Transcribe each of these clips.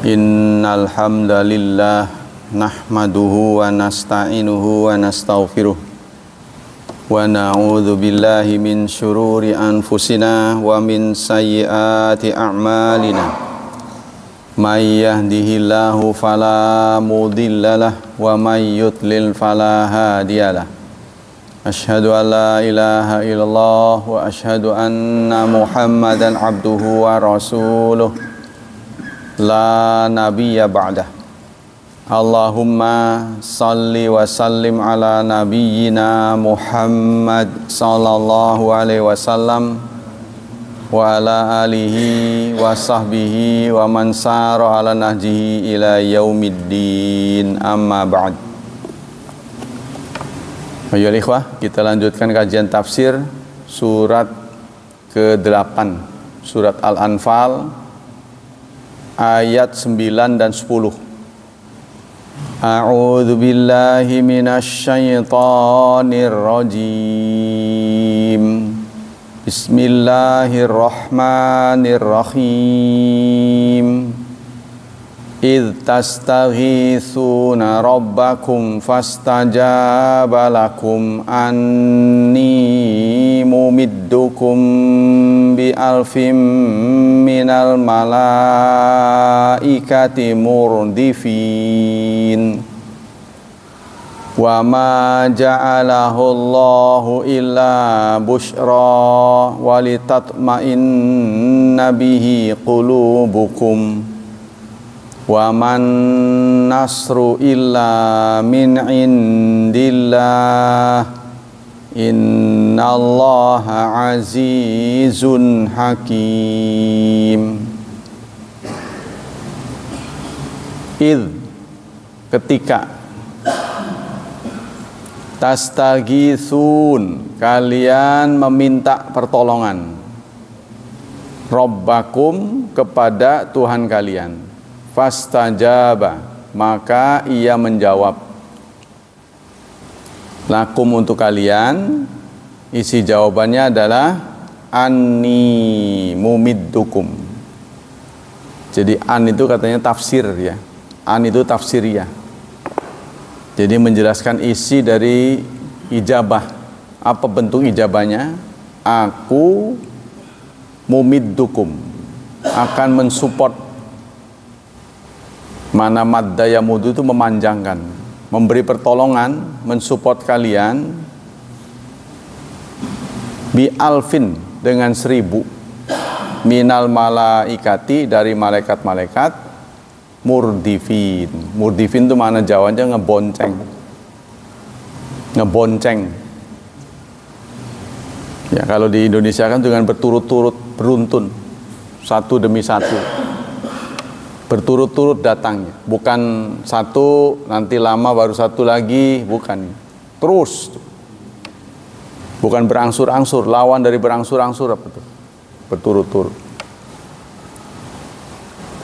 Innal hamdalillah nahmaduhu wa nasta'inuhu wa nastaghfiruh wa na'udzu billahi min syururi anfusina wa min sayyiati a'malina may yahdihillahu fala mudhillalah wa may yudlil fala hadiyalah. Asyhadu an la ilaha illallah wa asyhadu anna Muhammadan abduhu wa rasuluh la nabiyya ba'dah. Allahumma salli wa sallim ala nabiyyina Muhammad sallallahu alaihi wasallam wa ala alihi wa sahbihi wa man sara ala nahjihi ila yaumiddin, amma ba'd. Ayo ikhwah, kita lanjutkan kajian tafsir surat ke-8, surat Al-Anfal ayat 9 dan 10. A'udzu billahi minasy syaithanir rajim. Bismillahirrahmanirrahim. Idh tastaghithuna rabbakum fastajaba lakum anni mumiddukum bi alfim minal malaikati murdifin. Wa ma ja'alahu Allahu illa busyra walitatma'inna bihi qulubukum. Wa man nasru illa min indillah innallaha azizun hakim. Idh, ketika, tastaghithun, kalian meminta pertolongan, Rabbakum, kepada Tuhan kalian, fastajaba, maka ia menjawab, lakum, untuk kalian. Isi jawabannya adalah anni mumiddukum. Jadi an itu katanya tafsir ya, an itu tafsiriyah. Jadi menjelaskan isi dari ijabah. Apa bentuk ijabahnya? Aku mumiddukum, akan mensupport. Mana madda yamudu itu memanjangkan, memberi pertolongan, mensupport kalian, bi alfin, dengan 1000, minal malaikati, dari malaikat-malaikat, murdifin. Murdifin itu mana jawabnya? Ngebonceng, ngebonceng ya. Kalau di Indonesia kan dengan berturut-turut, beruntun, satu demi satu, berturut-turut datangnya, bukan satu nanti lama baru satu lagi, bukan, terus, bukan berangsur-angsur, lawan dari berangsur-angsur, apa itu? Berturut-turut.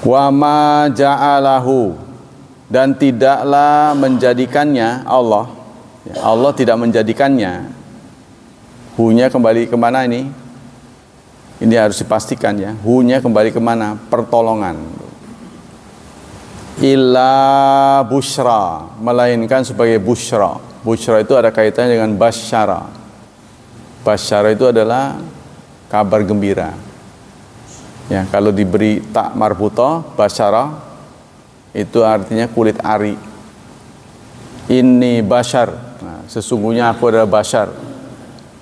Wa ma ja'alahu, dan tidaklah menjadikannya Allah, ya, Allah tidak menjadikannya. Hunya kembali kemana ini? Ini harus dipastikan ya, hunya kembali kemana? Pertolongan. Illa busyra, melainkan sebagai busyra. Busyra itu ada kaitannya dengan basyara. Basyara itu adalah kabar gembira. Ya, kalau diberi tak marbutoh, basyara itu artinya kulit ari. Inni basyar, nah, sesungguhnya aku adalah basyar.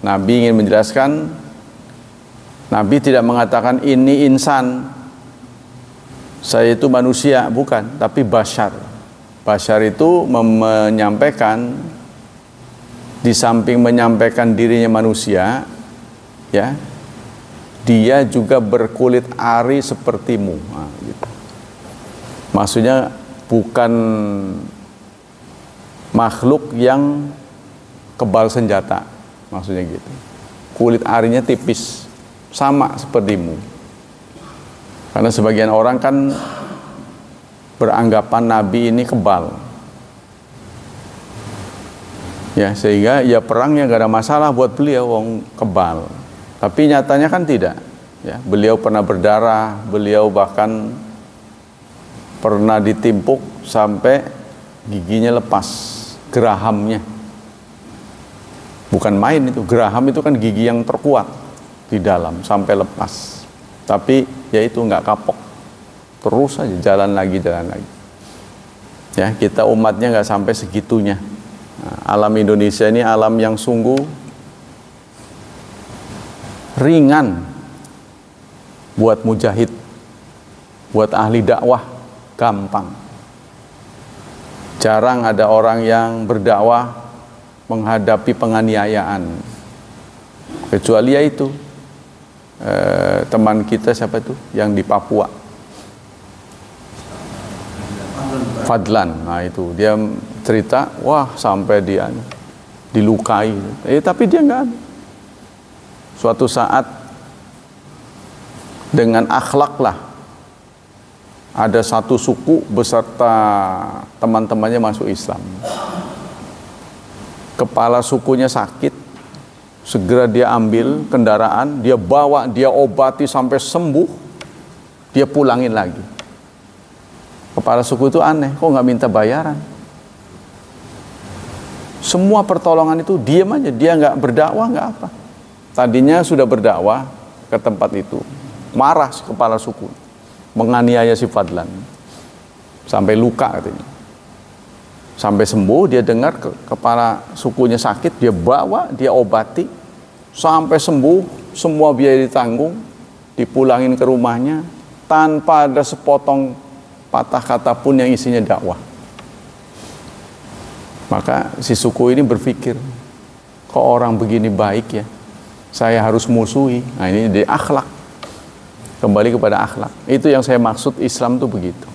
Nabi ingin menjelaskan, Nabi tidak mengatakan ini insan, saya itu manusia, bukan, tapi basyar. Basyar itu menyampaikan, di samping menyampaikan dirinya manusia, ya, dia juga berkulit ari sepertimu. Nah, gitu. Maksudnya bukan makhluk yang kebal senjata, maksudnya gitu. Kulit arinya tipis, sama sepertimu. Karena sebagian orang kan beranggapan Nabi ini kebal, ya, sehingga ya perangnya gak ada masalah buat beliau, wong kebal. Tapi nyatanya kan tidak. Ya, beliau pernah berdarah, beliau bahkan pernah ditimpuk sampai giginya lepas, gerahamnya. Bukan main itu, geraham itu kan gigi yang terkuat di dalam sampai lepas. Tapi ya itu nggak kapok, terus aja jalan lagi. Ya, kita umatnya nggak sampai segitunya. Nah, alam Indonesia ini alam yang sungguh ringan buat mujahid, buat ahli dakwah gampang. Jarang ada orang yang berdakwah menghadapi penganiayaan, kecuali ya itu teman kita siapa itu yang di Papua, Fadlan. Nah itu dia cerita, wah sampai dia dilukai, tapi dia nggak. Suatu saat dengan akhlak lah, ada satu suku beserta teman-temannya masuk Islam. Kepala sukunya sakit, segera dia ambil kendaraan, dia bawa, dia obati sampai sembuh, dia pulangin lagi. Kepala suku itu aneh, kok nggak minta bayaran? Semua pertolongan itu diam aja, dia nggak berdakwah, nggak apa. Tadinya sudah berdakwah ke tempat itu, marah kepala suku, menganiaya si Fadlan sampai luka katanya. Sampai sembuh, dia dengar kepala sukunya sakit, dia bawa, dia obati sampai sembuh, semua biaya ditanggung, dipulangin ke rumahnya tanpa ada sepotong patah kata pun yang isinya dakwah. Maka si suku ini berpikir, kok orang begini baik ya, saya harus musuhi. Nah ini di akhlak, kembali kepada akhlak. Itu yang saya maksud, Islam tuh begitu.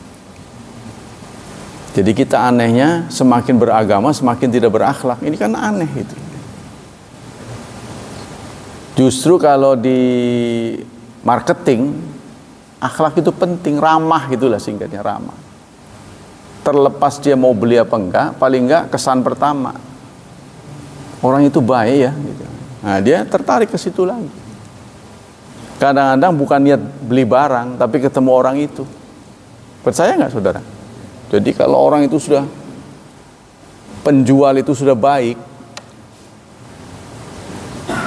Jadi kita anehnya semakin beragama semakin tidak berakhlak. Ini kan aneh itu. Justru kalau di marketing, akhlak itu penting, ramah gitulah singkatnya, ramah. Terlepas dia mau beli apa enggak, paling enggak kesan pertama, orang itu baik ya gitu. Nah dia tertarik ke situ lagi. Kadang-kadang bukan niat beli barang, tapi ketemu orang itu. Percaya nggak saudara? Jadi kalau orang itu sudah, penjual itu sudah baik,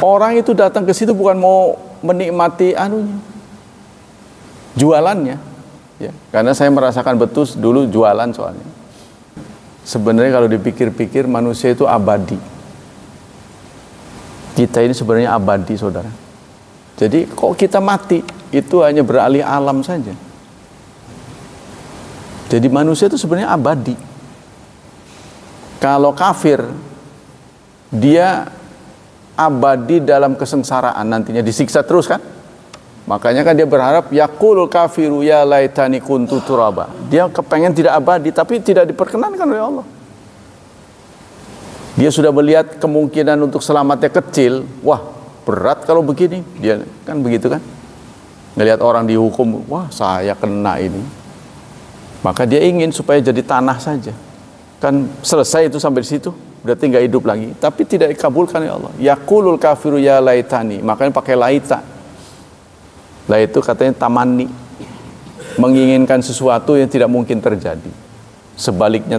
orang itu datang ke situ bukan mau menikmati anunya, jualannya, ya. Karena saya merasakan betul dulu jualan soalnya. Sebenarnya kalau dipikir-pikir manusia itu abadi. Kita ini sebenarnya abadi, saudara. Jadi kok kita mati, itu hanya beralih alam saja. Jadi manusia itu sebenarnya abadi. Kalau kafir, dia abadi dalam kesengsaraan, nantinya disiksa terus kan. Makanya kan dia berharap, yaqulul kafiru ya laitani kuntu turaba. Dia kepengen tidak abadi, tapi tidak diperkenankan oleh Allah. Dia sudah melihat kemungkinan untuk selamatnya kecil. Wah, berat kalau begini. Dia kan begitu kan. Ngelihat orang dihukum, wah saya kena ini. Maka dia ingin supaya jadi tanah saja. Kan selesai itu sampai di situ, berarti nggak hidup lagi. Tapi tidak dikabulkan ya Allah. Yaqulul kafiru ya laitani. Makanya pakai laita. Lah itu katanya tamanni. Menginginkan sesuatu yang tidak mungkin terjadi. Sebaliknya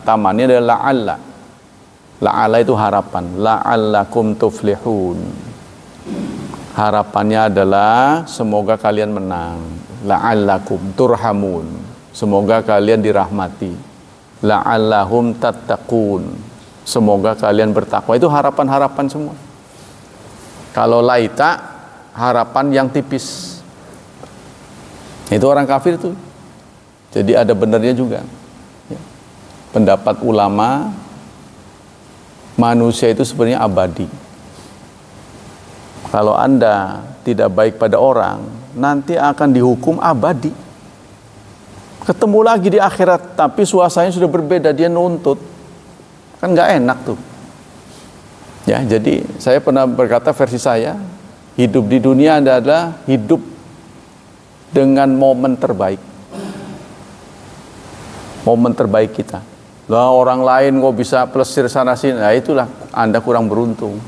tamanni adalah la'alla. La'alla itu harapan. La'allakum tuflihun. Harapannya adalah semoga kalian menang. La'allakum turhamun. Semoga kalian dirahmati. La'allahum tattaqun. Semoga kalian bertakwa. Itu harapan-harapan semua. Kalau laita, harapan yang tipis. Itu orang kafir tuh. Jadi ada benarnya juga. Pendapat ulama, manusia itu sebenarnya abadi. Kalau Anda tidak baik pada orang, nanti akan dihukum abadi. Ketemu lagi di akhirat, tapi suasananya sudah berbeda, dia nuntut. Kan nggak enak tuh. Ya, jadi saya pernah berkata versi saya, hidup di dunia adalah hidup dengan momen terbaik. Momen terbaik kita. Lah orang lain kok bisa plesir sana sini, nah itulah Anda kurang beruntung.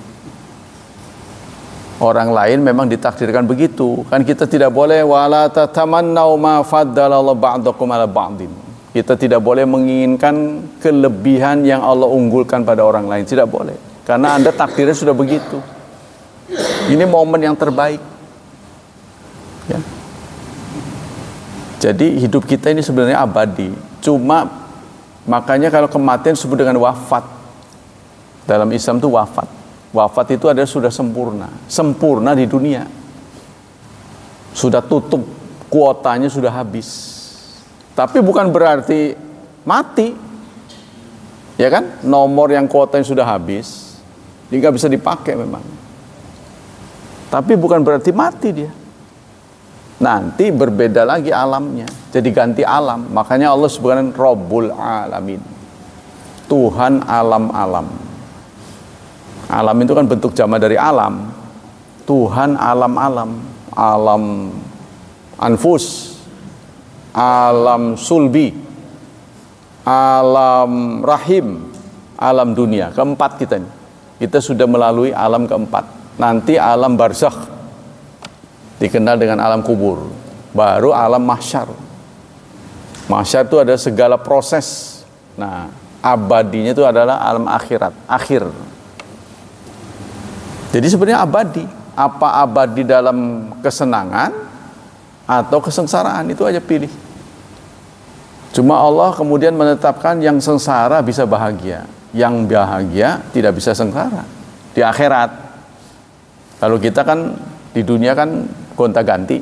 Orang lain memang ditakdirkan begitu. Kan kita tidak boleh wala tatamannau ma faddalallahu ba'dakum ala ba'din. Kita tidak boleh menginginkan kelebihan yang Allah unggulkan pada orang lain, tidak boleh. Karena Anda takdirnya sudah begitu. Ini momen yang terbaik. Ya. Jadi hidup kita ini sebenarnya abadi. Cuma makanya kalau kematian disebut dengan wafat. Dalam Islam itu wafat. Wafat itu adalah sudah sempurna. Sempurna di dunia. Sudah tutup, kuotanya sudah habis. Tapi bukan berarti mati. Ya kan? Nomor yang kuotanya sudah habis, dia nggak bisa dipakai memang. Tapi bukan berarti mati dia. Nanti berbeda lagi alamnya. Jadi ganti alam. Makanya Allah sebutkan Rabbul Alamin. Tuhan alam-alam. Alam itu kan bentuk jamak dari alam. Tuhan alam-alam. Alam anfus, alam sulbi, alam rahim, alam dunia. Keempat kita ini. Kita sudah melalui alam keempat. Nanti alam barzakh, dikenal dengan alam kubur. Baru alam mahsyar. Mahsyar itu ada segala proses. Nah, abadinya itu adalah alam akhirat, akhir. Jadi sebenarnya abadi. Apa abadi dalam kesenangan atau kesengsaraan, itu aja pilih. Cuma Allah kemudian menetapkan yang sengsara bisa bahagia, yang bahagia tidak bisa sengsara di akhirat. Kalau kita kan di dunia kan gonta-ganti.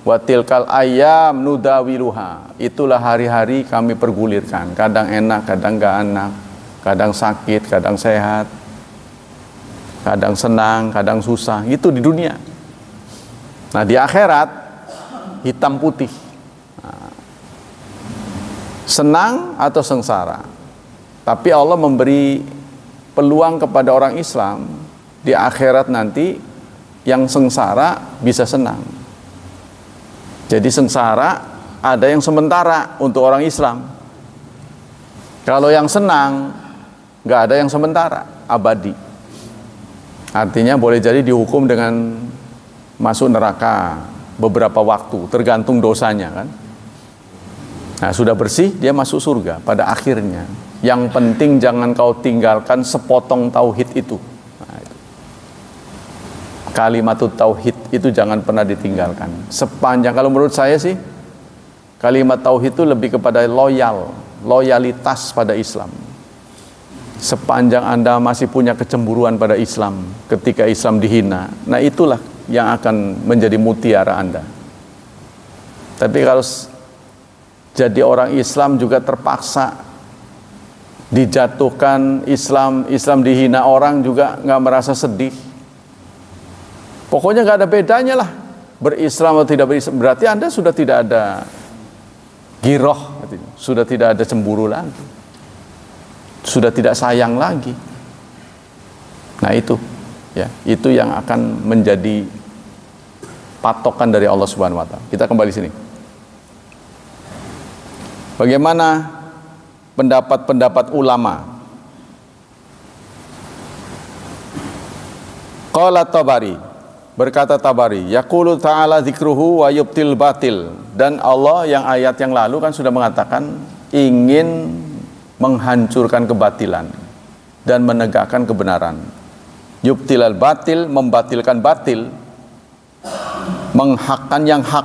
Wa tilkal ayyam nudawiluha. Itulah hari-hari kami pergulirkan. Kadang enak, kadang gak enak, kadang sakit, kadang sehat. Kadang senang, kadang susah. Itu di dunia. Nah, di akhirat hitam putih. Nah, senang atau sengsara. Tapi Allah memberi peluang kepada orang Islam di akhirat nanti yang sengsara bisa senang. Jadi sengsara ada yang sementara untuk orang Islam. Kalau yang senang nggak ada yang sementara, abadi. Artinya boleh jadi dihukum dengan masuk neraka beberapa waktu, tergantung dosanya kan. Nah, sudah bersih dia masuk surga pada akhirnya. Yang penting jangan kau tinggalkan sepotong tauhid itu. Nah, itu. Kalimatut tauhid itu jangan pernah ditinggalkan. Sepanjang, kalau menurut saya sih, kalimat tauhid itu lebih kepada loyalitas pada Islam. Sepanjang Anda masih punya kecemburuan pada Islam ketika Islam dihina, nah itulah yang akan menjadi mutiara Anda. Tapi kalau jadi orang Islam juga terpaksa dijatuhkan Islam dihina orang juga nggak merasa sedih. Pokoknya nggak ada bedanya lah, berislam atau tidak berislam. Berarti Anda sudah tidak ada giroh, sudah tidak ada cemburu lagi. Sudah tidak sayang lagi. Nah itu, ya, itu yang akan menjadi patokan dari Allah Subhanahu wa Ta'ala. Kita kembali sini. Bagaimana pendapat-pendapat ulama? Qala Tabari, berkata Tabari, yaqulu ta'ala dzikruhu wa yubtil batil. Dan Allah yang ayat yang lalu kan sudah mengatakan ingin menghancurkan kebatilan dan menegakkan kebenaran. Yubtilal batil, membatilkan batil, menghakkan yang hak.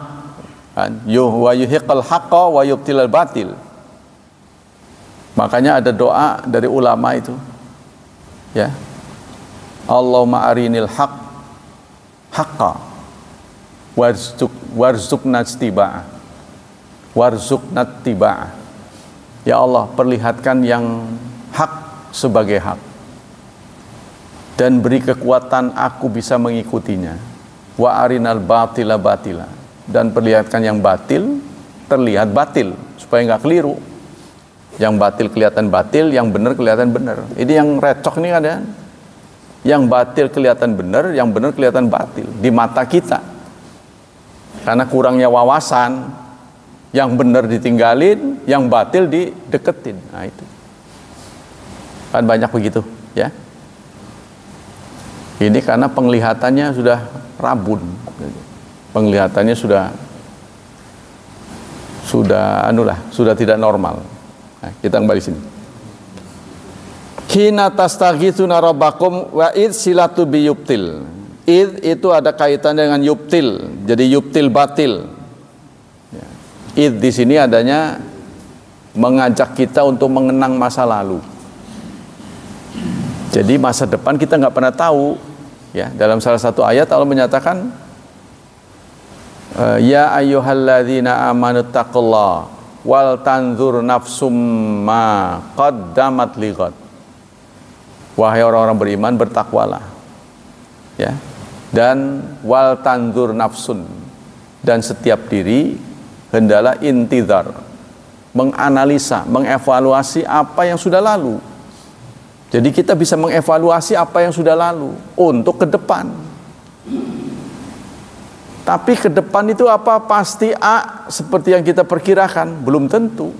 Wa yuhiqal haqqa wa yubtilal batil. Makanya ada doa dari ulama itu. Ya. Allahumma arinil haqq haqqa warzuqna tiba'ah. Warzuqna tiba'ah. Ya Allah, perlihatkan yang hak sebagai hak dan beri kekuatan aku bisa mengikutinya. Wa arinal batila batila, dan perlihatkan yang batil terlihat batil supaya nggak keliru. Yang batil kelihatan batil, yang benar kelihatan benar. Ini yang recok nih ada. Yang batil kelihatan benar, yang benar kelihatan batil di mata kita. Karena kurangnya wawasan. Yang benar ditinggalin, yang batil dideketin. Nah itu kan banyak begitu, ya. Ini karena penglihatannya sudah rabun, penglihatannya sudah tidak normal. Nah, kita kembali sini. Hina tastaghitsuna rabbakum wa id silatu bi yubtil. Id itu ada kaitannya dengan yubtil, jadi yubtil batil. Id di sini adanya mengajak kita untuk mengenang masa lalu. Jadi masa depan kita nggak pernah tahu. Ya, dalam salah satu ayat Allah menyatakan, ya ayyuhalladzina amanu taqullaha wal tanzur nafsum ma qaddamat lighad. Wahai orang-orang beriman, bertakwalah. Ya. Dan wal tanzur nafsun, dan setiap diri hendaklah intizar, menganalisa, mengevaluasi apa yang sudah lalu. Jadi kita bisa mengevaluasi apa yang sudah lalu untuk ke depan. Tapi ke depan itu apa? Pasti A seperti yang kita perkirakan? Belum tentu.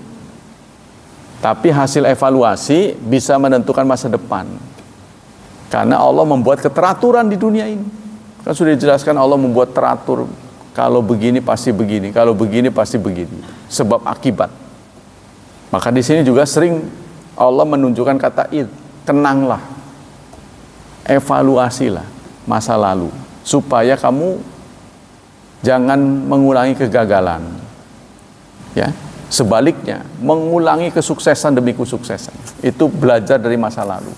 Tapi hasil evaluasi bisa menentukan masa depan. Karena Allah membuat keteraturan di dunia ini. Kan sudah dijelaskan Allah membuat teratur. Kalau begini pasti begini, kalau begini pasti begini. Sebab akibat. Maka di sini juga sering Allah menunjukkan kata id. Kenanglah, evaluasilah masa lalu, supaya kamu jangan mengulangi kegagalan. Ya, sebaliknya, mengulangi kesuksesan demi kesuksesan. Itu belajar dari masa lalu.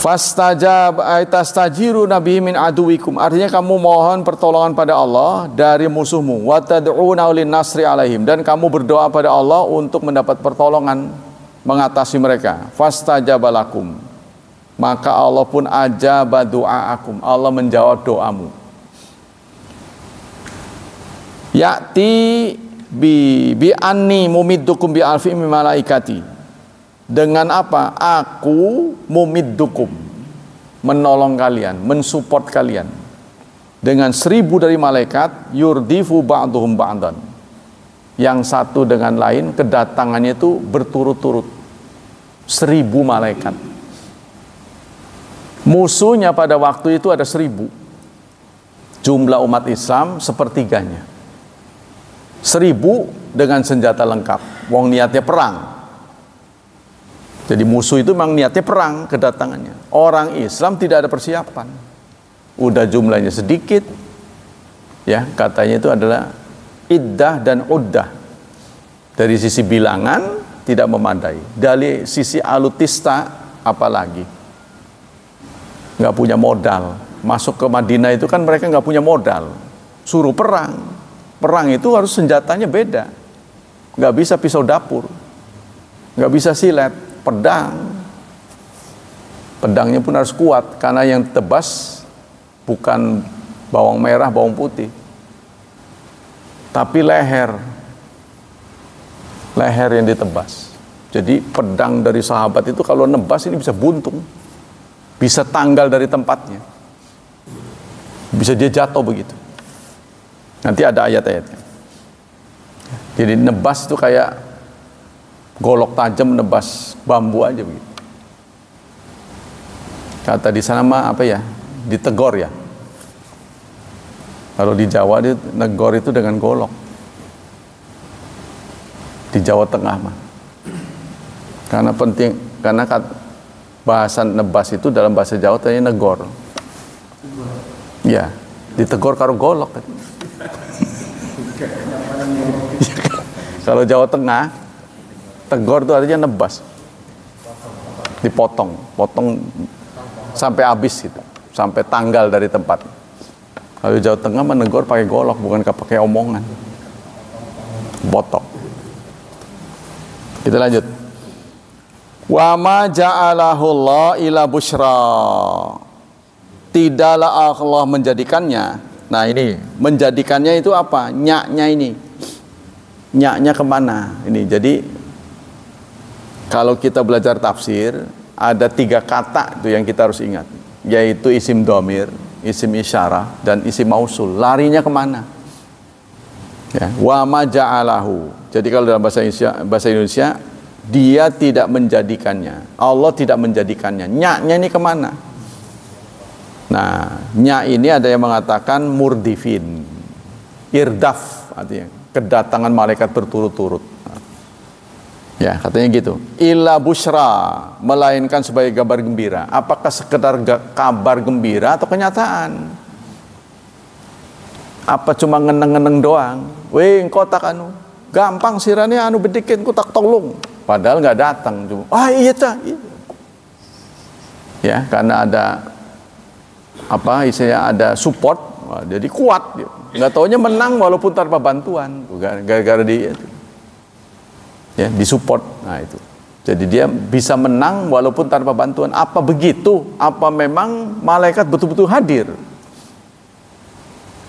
Fastajab tastajiru nabi min aduwikum, artinya kamu mohon pertolongan pada Allah dari musuhmu, wa tad'una lin nasri alaihim, dan kamu berdoa pada Allah untuk mendapat pertolongan mengatasi mereka. Fastajabalakum, maka Allah pun ajaba du'aakum, Allah menjawab doamu. Ya'ti bi anni mumiddukum bi alfi min malaikati, dengan apa? Aku mumiddukum, menolong kalian, mensupport kalian dengan 1000 dari malaikat, yurdifu ba'duhum ba'dan, yang satu dengan lain kedatangannya itu berturut-turut, 1000 malaikat. Musuhnya pada waktu itu ada 1000, jumlah umat Islam sepertiganya. 1000 dengan senjata lengkap, wong niatnya perang. Jadi musuh itu memang niatnya perang kedatangannya. Orang Islam tidak ada persiapan. Udah jumlahnya sedikit. Ya, katanya itu adalah iddah dan uddah. Dari sisi bilangan tidak memadai. Dari sisi alutista apalagi. Nggak punya modal. Masuk ke Madinah itu kan mereka nggak punya modal. Suruh perang. Perang itu harus senjatanya beda. Nggak bisa pisau dapur. Nggak bisa silet. Pedangnya pun harus kuat, karena yang tebas bukan bawang merah, bawang putih, tapi leher yang ditebas. Jadi pedang dari sahabat itu kalau nebas ini bisa buntung, bisa tanggal dari tempatnya, bisa dia jatuh begitu. Nanti ada ayat-ayatnya. Jadi nebas itu kayak golok tajam nebas bambu aja begitu. Kata di sana mah apa ya? Ditegor ya. Kalau di Jawa dia negor itu dengan golok. Di Jawa Tengah mah. Karena penting, karena bahasa nebas itu dalam bahasa Jawa tanya negor. Ya, ditegor karo golok. Kalau Jawa Tengah tegor itu artinya nebas, dipotong sampai habis gitu, sampai tanggal dari tempat. Kalau Jawa Tengah menegur pakai golok, bukan pakai omongan, potong. Kita lanjut. Wa ma ja'alahu Allah ila busyra, tidaklah Allah menjadikannya. Nah ini menjadikannya itu apa? Nyaknya ini, nyaknya kemana? Ini jadi kalau kita belajar tafsir, ada 3 kata itu yang kita harus ingat, yaitu isim dhamir, isim isyarah, dan isim mausul. Larinya kemana? Ya, wa ma ja'alahu. Jadi kalau dalam bahasa Indonesia Dia tidak menjadikannya. Allah tidak menjadikannya. Nya-nya ini kemana? Nah, nya ini ada yang mengatakan murdifin. Irdaf artinya kedatangan malaikat berturut-turut. Ya, katanya gitu. Illa busyra, melainkan sebagai kabar gembira. Apakah sekedar kabar gembira atau kenyataan? Apa cuma ngeneng-ngeneng doang? Weh, engkau tak anu. Gampang sirane anu bedikin ku tak tolong. Padahal nggak datang cuma. Iya ta. Ya, karena ada apa istilahnya, ada support, jadi kuat. Nggak taunya menang walaupun tanpa bantuan. Gara-gara dia itu. Ya, disupport. Nah itu. Jadi dia bisa menang walaupun tanpa bantuan. Apa begitu? Apa memang malaikat betul-betul hadir?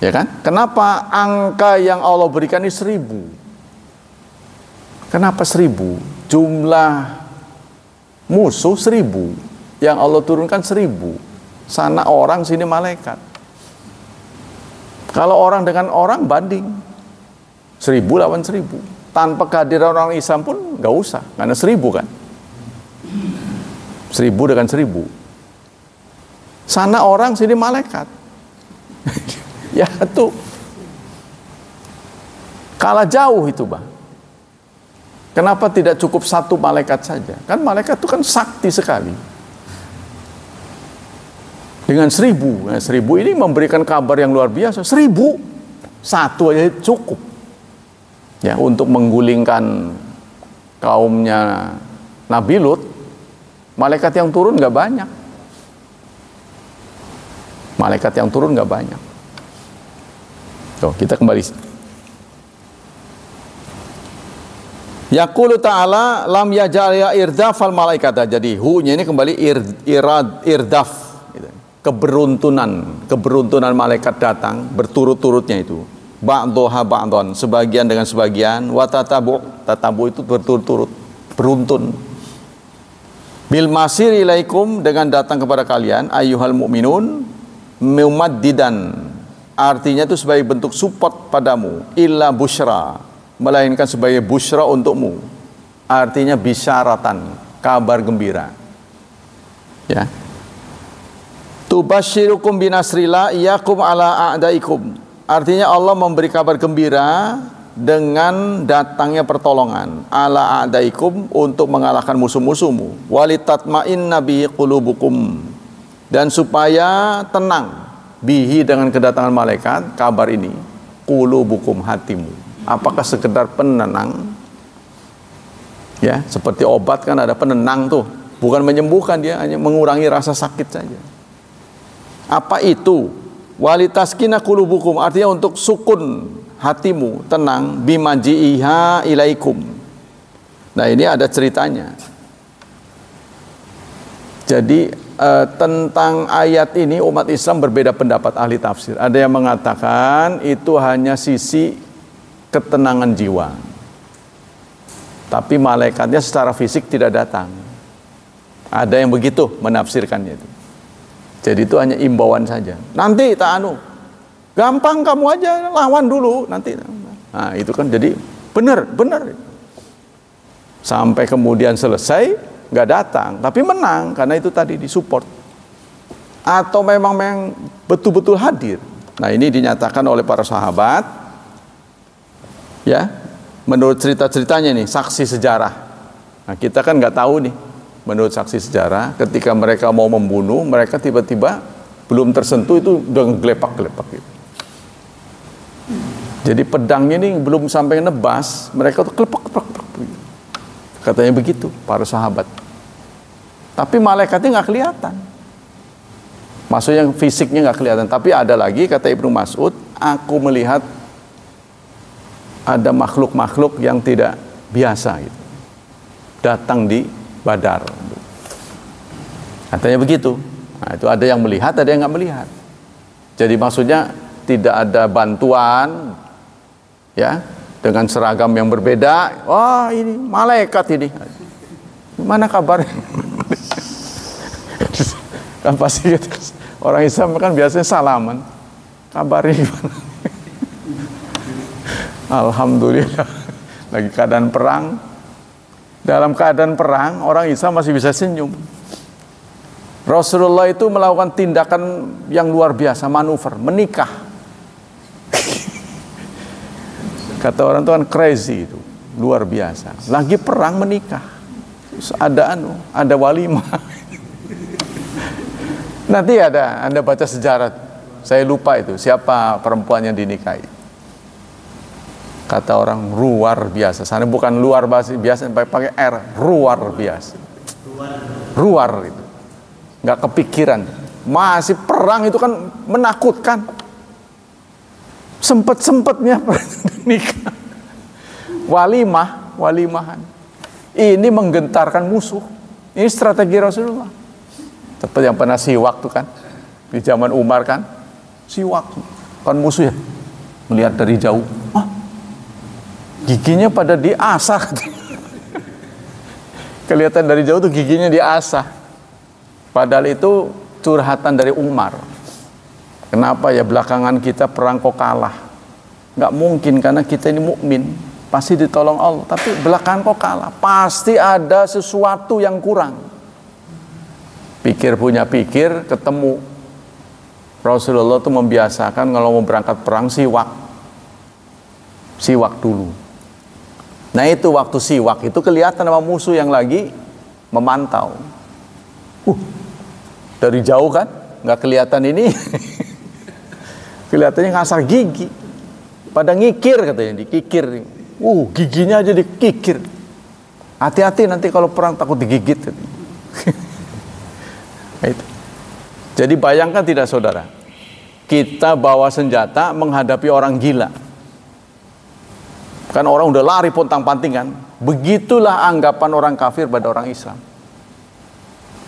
Ya kan? Kenapa angka yang Allah berikan ini 1000? Kenapa 1000? Jumlah musuh 1000. Yang Allah turunkan 1000. Sana orang, sini malaikat. Kalau orang dengan orang banding 1000 lawan 1000. Tanpa kehadiran orang Islam pun nggak usah, karena 1000 kan. 1000 dengan 1000. Sana orang, sini malaikat. Ya itu kalah jauh itu, Bang. Kenapa tidak cukup satu malaikat saja? Kan malaikat itu kan sakti sekali. Dengan 1000, nah 1000 ini memberikan kabar yang luar biasa. 1000, satu aja cukup. Ya, untuk menggulingkan kaumnya Nabi Lut, malaikat yang turun nggak banyak. Malaikat yang turun nggak banyak. Tuh, kita kembali. Yaqulu ta'ala lam yaj'al ya irdafal malaikata. Jadi hu-nya ini kembali irdaf. Keberuntunan malaikat datang berturut-turutnya itu. Ba'dha ba'dhan, sebagian dengan sebagian, wa tatabu itu berturut-turut, beruntun. Bil masir ilaikum, dengan datang kepada kalian, ayyuhal mu'minun, mumaddidan, artinya itu sebagai bentuk support padamu, illa busyra, melainkan sebagai busyra untukmu, artinya bisyaratan, kabar gembira. Ya. Tubasyirukum binasrillah iyakum ala a'daikum. Artinya Allah memberi kabar gembira dengan datangnya pertolongan ala a'daikum, untuk mengalahkan musuh-musuhmu, walitatma'inna bihi qulubukum, dan supaya tenang bihi, dengan kedatangan malaikat, kabar ini, qulubukum, hatimu. Apakah sekedar penenang? Ya, seperti obat kan ada penenang tuh, bukan menyembuhkan, dia hanya mengurangi rasa sakit saja. Apa itu? Walitaskina qulubukum, artinya untuk sukun hatimu, tenang, bimaji'iha ilaikum. Nah, ini ada ceritanya. Jadi tentang ayat ini umat Islam berbeda pendapat, ahli tafsir. Ada yang mengatakan itu hanya sisi ketenangan jiwa, tapi malaikatnya secara fisik tidak datang. Ada yang begitu menafsirkannya itu. Jadi itu hanya imbauan saja. Nanti tak anu, gampang kamu aja lawan dulu nanti. Nah itu kan jadi benar. Sampai kemudian selesai nggak datang, tapi menang karena itu tadi disupport. Atau memang betul-betul hadir. Nah ini dinyatakan oleh para sahabat. Ya, menurut cerita-ceritanya nih, saksi sejarah. Nah kita kan nggak tahu nih. Menurut saksi sejarah, ketika mereka mau membunuh, mereka tiba-tiba belum tersentuh itu udah ngegelepak-gelepak gitu. Jadi pedangnya ini belum sampai nebas, mereka tuh kelepak-kelepak. Katanya begitu para sahabat. Tapi malaikatnya nggak kelihatan. Maksudnya fisiknya nggak kelihatan. Tapi ada lagi, kata Ibnu Mas'ud, aku melihat ada makhluk-makhluk yang tidak biasa gitu, datang di Badar. Katanya begitu. Nah, itu ada yang melihat, ada yang nggak melihat. Jadi maksudnya tidak ada bantuan, ya, dengan seragam yang berbeda. Wah, ini malaikat ini. Gimana kabarnya? Kan pasti orang Islam kan biasanya salaman. Kabarnya gimana? Alhamdulillah. Lagi keadaan perang. Dalam keadaan perang, orang Islam masih bisa senyum. Rasulullah itu melakukan tindakan yang luar biasa, manuver, menikah. Kata orang itu kan crazy itu, luar biasa. Lagi perang menikah. Ada walimah. Nanti Anda baca sejarah, saya lupa itu siapa perempuan yang dinikahi. Kata orang luar biasa. Sana bukan luar biasa, pakai R, luar biasa. Luar itu. Nggak kepikiran. Masih perang itu kan menakutkan. Sempet-sempetnya nikah. Walimahan. Ini menggentarkan musuh. Ini strategi Rasulullah. Seperti yang pernah siwak tuh kan. Di zaman Umar kan. Siwak. Kan musuh ya. Melihat dari jauh. Giginya pada diasah. Kelihatan dari jauh tuh giginya diasah. Padahal itu curhatan dari Umar. Kenapa ya belakangan kita perang kok kalah? Nggak mungkin karena kita ini mukmin, pasti ditolong Allah. Tapi belakangan kok kalah? Pasti ada sesuatu yang kurang. Pikir punya pikir, ketemu. Rasulullah tuh membiasakan kalau mau berangkat perang siwak dulu. Nah itu waktu siwak itu kelihatan sama musuh yang lagi memantau. Dari jauh kan, nggak kelihatan ini. Kelihatannya ngasar gigi. Pada ngikir katanya, dikikir. Giginya aja dikikir. Hati-hati nanti kalau perang takut digigit. Nah, itu. Jadi bayangkan tidak saudara, kita bawa senjata menghadapi orang gila. Kan orang udah lari pontang-panting kan. Begitulah anggapan orang kafir pada orang Islam.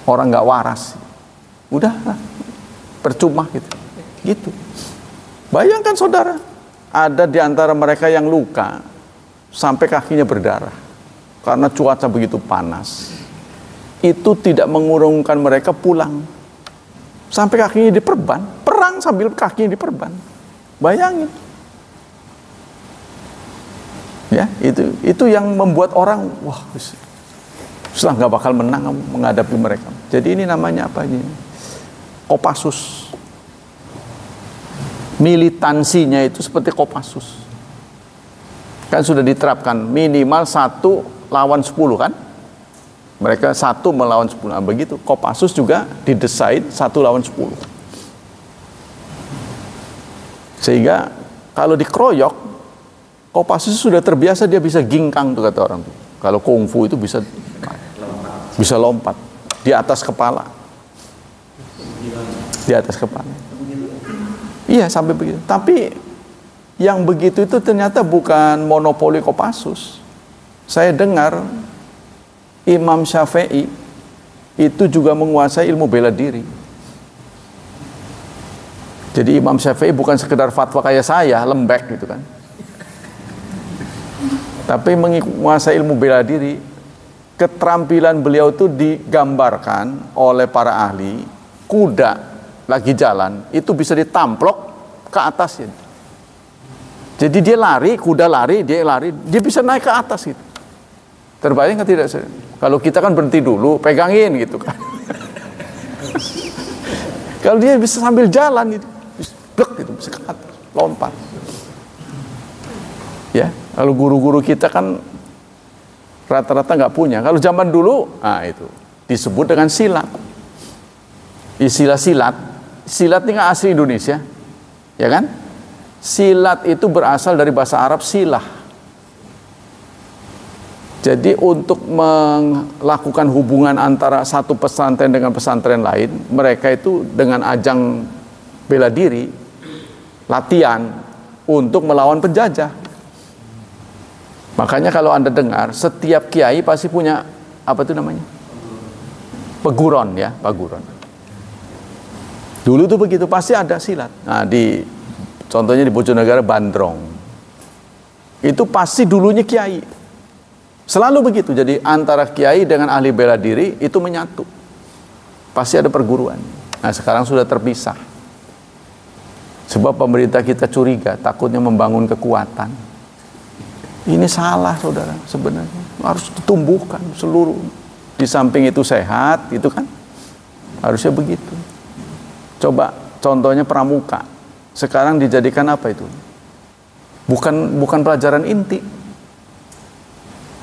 Orang nggak waras. Udah percuma gitu. Bayangkan saudara, ada di antara mereka yang luka sampai kakinya berdarah karena cuaca begitu panas. Itu tidak mengurungkan mereka pulang sampai kakinya diperban, perang sambil kakinya diperban. Bayangin. Ya, itu yang membuat orang sudah nggak bakal menang menghadapi mereka. Jadi ini namanya apa ini? Kopassus. Militansinya itu seperti Kopassus. Kan sudah diterapkan minimal 1 lawan 10 kan? Mereka 1 melawan 10. Nah, begitu. Kopassus juga didesain 1 lawan 10. Sehingga kalau dikeroyok, Kopassus sudah terbiasa, dia bisa gingkang tuh kata orang tuh. Kalau kungfu itu bisa lompat di atas kepala. Di atas kepala. Iya sampai begitu. Tapi yang begitu itu ternyata bukan monopoli Kopassus. Saya dengar Imam Syafi'i itu juga menguasai ilmu bela diri. Jadi Imam Syafi'i bukan sekedar fatwa kayak saya, lembek gitu kan. Tapi menguasai ilmu bela diri. Keterampilan beliau itu digambarkan oleh para ahli. Kuda lagi jalan itu bisa ditamplok ke atasnya. Jadi dia lari, kuda lari, dia bisa naik ke atas gitu. Terbayang nggak tidak? Kalau kita kan berhenti dulu, pegangin gitu kan. Kalau dia bisa sambil jalan itu, gitu, bisa ke atas, lompat. Ya, kalau guru-guru kita kan rata-rata nggak punya. Kalau zaman dulu, itu disebut dengan silat. Istilah silat ini kan asli Indonesia, ya kan? Silat itu berasal dari bahasa Arab silah. Jadi untuk melakukan hubungan antara satu pesantren dengan pesantren lain, mereka itu dengan ajang bela diri, latihan untuk melawan penjajah. Makanya kalau Anda dengar, setiap kiai pasti punya apa itu namanya? Peguron ya, peguron. Dulu tuh begitu, pasti ada silat. Nah, contohnya di Bojonegoro Bandrong. Itu pasti dulunya kiai. Selalu begitu. Jadi antara kiai dengan ahli bela diri itu menyatu. Pasti ada perguruan. Nah, sekarang sudah terpisah. Sebab pemerintah kita curiga, takutnya membangun kekuatan. Ini salah, saudara, sebenarnya. harus ditumbuhkan seluruh. Di samping itu sehat, itu kan harusnya begitu. Coba contohnya pramuka. Sekarang dijadikan apa itu? Bukan pelajaran inti.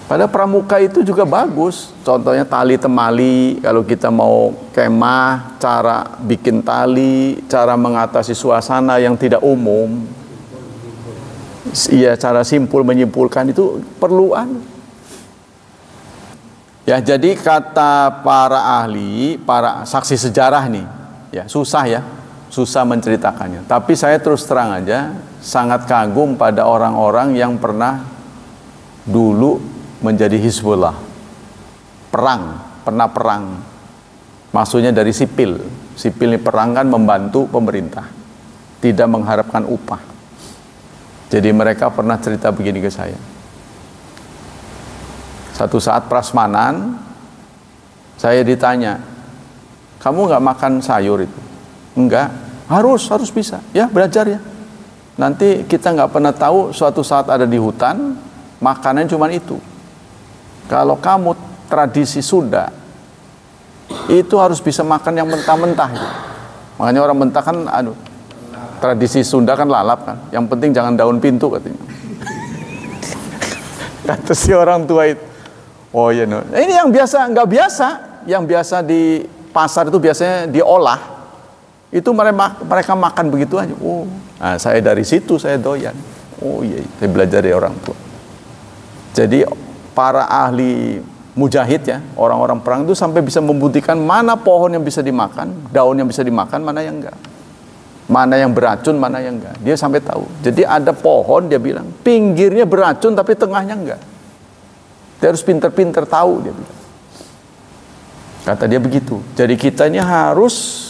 Padahal pramuka itu juga bagus. Contohnya tali temali, kalau kita mau kemah, cara bikin tali, cara mengatasi suasana yang tidak umum. Iya, cara simpul menyimpulkan itu perluan. Ya, jadi kata para ahli, para saksi sejarah nih, ya susah menceritakannya. Tapi saya terus terang aja, sangat kagum pada orang-orang yang pernah dulu menjadi Hizbullah, pernah perang. Maksudnya dari sipil ini perang kan membantu pemerintah, tidak mengharapkan upah. Jadi mereka pernah cerita begini ke saya. Satu saat prasmanan, saya ditanya, kamu nggak makan sayur itu? Enggak, harus bisa. Ya belajar ya. Nanti kita nggak pernah tahu suatu saat ada di hutan, makanan cuma itu. Kalau kamu tradisi Sunda, itu harus bisa makan yang mentah-mentah. Gitu. Makanya orang mentah kan, tradisi Sunda kan lalap kan. Yang penting jangan daun pintu katanya. Kata si orang tua itu. Oh iya, no. Ini yang biasa, nggak biasa. Yang biasa di pasar itu biasanya diolah. Itu mereka makan begitu aja. Oh, nah, saya dari situ saya doyan. Oh iya, saya belajar dari orang tua. Jadi para ahli mujahid ya, orang-orang perang itu sampai bisa membuktikan mana pohon yang bisa dimakan, daun yang bisa dimakan, mana yang enggak. Mana yang beracun, mana yang enggak. Dia sampai tahu. Jadi ada pohon, dia bilang, pinggirnya beracun tapi tengahnya enggak. Dia harus pinter-pinter tahu, dia bilang. Kata dia begitu. Jadi kita ini harus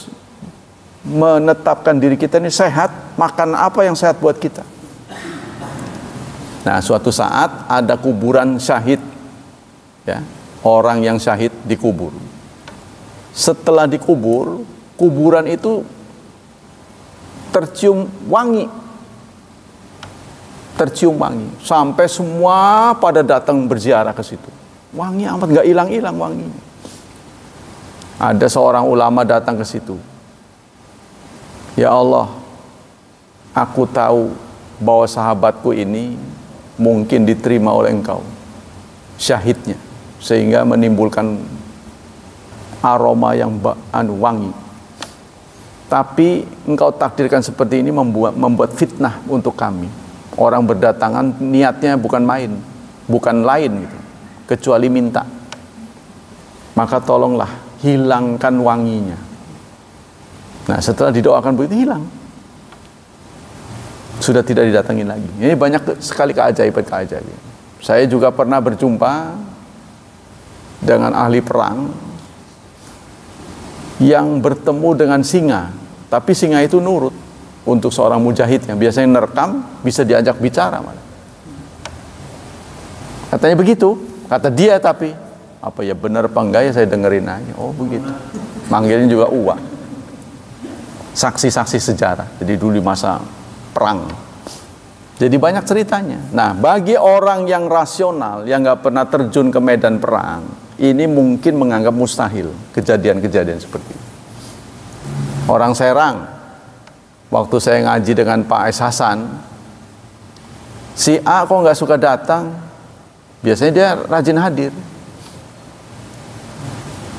menetapkan diri kita ini sehat, makan apa yang sehat buat kita. Nah, suatu saat ada kuburan syahid, ya, orang yang syahid dikubur. Setelah dikubur, kuburan itu tercium wangi, sampai semua pada datang berziarah ke situ. Wangi amat, nggak hilang-hilang wanginya. Ada seorang ulama datang ke situ. Ya Allah, aku tahu bahwa sahabatku ini mungkin diterima oleh Engkau syahidnya, sehingga menimbulkan aroma yang wangi. Tapi Engkau takdirkan seperti ini membuat fitnah untuk kami. Orang berdatangan niatnya bukan main, bukan lain gitu, kecuali minta. Maka tolonglah hilangkan wanginya. Nah, setelah didoakan begitu, hilang. Sudah tidak didatangin lagi. Ini banyak sekali keajaiban. Saya juga pernah berjumpa dengan ahli perang yang bertemu dengan singa, tapi singa itu nurut untuk seorang mujahid yang biasanya nerekam, bisa diajak bicara malah. Katanya begitu, kata dia. Tapi apa ya, benar apa enggak ya, saya dengerin aja. Oh begitu. Manggilnya juga uang. Saksi-saksi sejarah. Jadi dulu di masa perang. Jadi banyak ceritanya. Nah, bagi orang yang rasional, yang nggak pernah terjun ke medan perang, ini mungkin menganggap mustahil kejadian-kejadian seperti ini. Orang Serang, waktu saya ngaji dengan Pak S. Hasan, si A kok nggak suka datang, biasanya dia rajin hadir.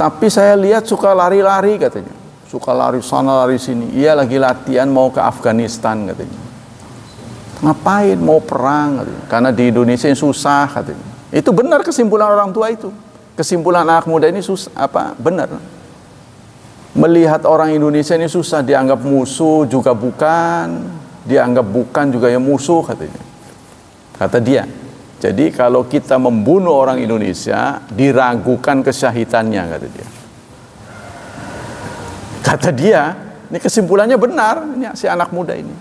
Tapi saya lihat suka lari-lari katanya. Suka lari sana lari sini. Ia lagi latihan mau ke Afghanistan katanya. Ngapain mau perang katanya. Karena di Indonesia yang susah katanya. Itu benar kesimpulan orang tua itu. Kesimpulan anak muda ini susah, benar. Melihat orang Indonesia ini susah, dianggap musuh juga bukan, dianggap bukan juga ya musuh katanya. Kata dia. Jadi kalau kita membunuh orang Indonesia, diragukan kesyahidannya kata dia. Kata dia, ini kesimpulannya benar, ini si anak muda ini.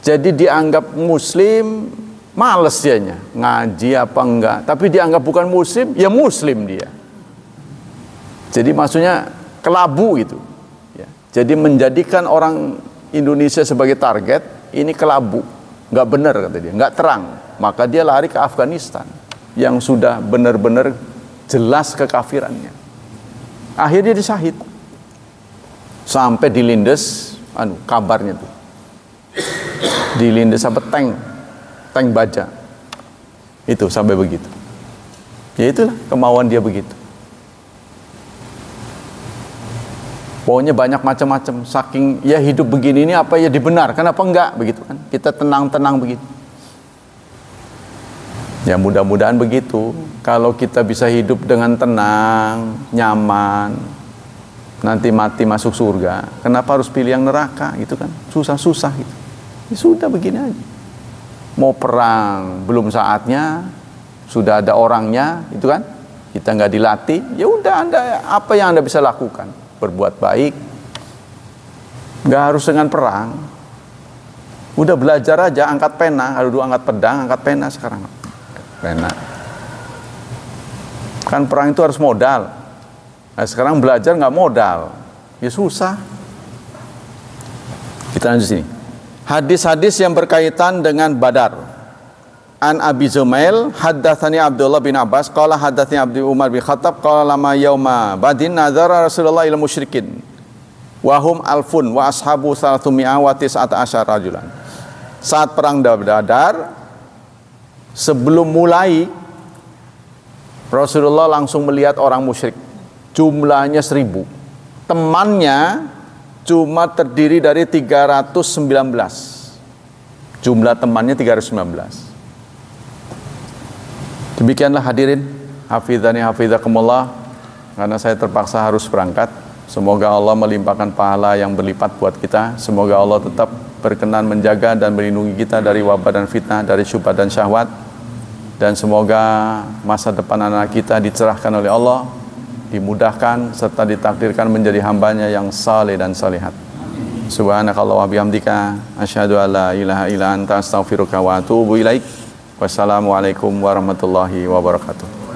Jadi dianggap muslim, males dianya, ngaji apa enggak. Tapi dianggap bukan muslim, ya muslim dia. Jadi maksudnya kelabu itu. Ya. Jadi menjadikan orang Indonesia sebagai target, ini kelabu. Enggak benar kata dia, enggak terang. Maka dia lari ke Afghanistan. yang sudah benar-benar jelas kekafirannya. Akhirnya dia syahid. Sampai dilindes kabarnya tuh. Dilindes apa tank baja. Itu sampai begitu. Ya itulah kemauan dia begitu. Pokoknya banyak macam-macam. Saking ya hidup begini ini apa ya dibenarkan apa enggak begitu kan. Kita tenang-tenang begitu. Ya mudah-mudahan begitu. Kalau kita bisa hidup dengan tenang, nyaman, nanti mati masuk surga, kenapa harus pilih yang neraka gitu kan? Susah-susah gitu. Ya sudah begini aja. Mau perang belum saatnya, sudah ada orangnya, itu kan? Kita nggak dilatih, ya udah Anda apa yang Anda bisa lakukan? Berbuat baik. Nggak harus dengan perang. Udah belajar aja, angkat pena. Kalau dulu angkat pedang, angkat pena, sekarang pena. Kan perang itu harus modal. Nah, sekarang belajar nggak modal, ya susah. Kita lanjut sini. Hadis-hadis yang berkaitan dengan Badar. An Abi Zumail, haddatsani Abdullah bin Abbas, qala haddatsani Abdi Umar bin Khattab, qala lama yauma badin nazara Rasulullah ila musyrikin. Wa hum alfun wa ashabu 319 rajulan. Saat perang Badar, sebelum mulai, Rasulullah langsung melihat orang musyrik. Jumlahnya 1000. Temannya cuma terdiri dari 319. Jumlah temannya 319. Demikianlah hadirin, hafizani hafizakumullah, karena saya terpaksa harus berangkat. Semoga Allah melimpahkan pahala yang berlipat buat kita. Semoga Allah tetap berkenan menjaga dan melindungi kita dari wabah dan fitnah, dari syubhat dan syahwat. Dan semoga masa depan anak kita dicerahkan oleh Allah, dimudahkan serta ditakdirkan menjadi hambanya yang saleh dan salihat. Subhanakallah wa bihamdika asyhadu an la ilaha illa anta astaghfiruka wa atubu ilaik. Wassalamualaikum warahmatullahi wabarakatuh.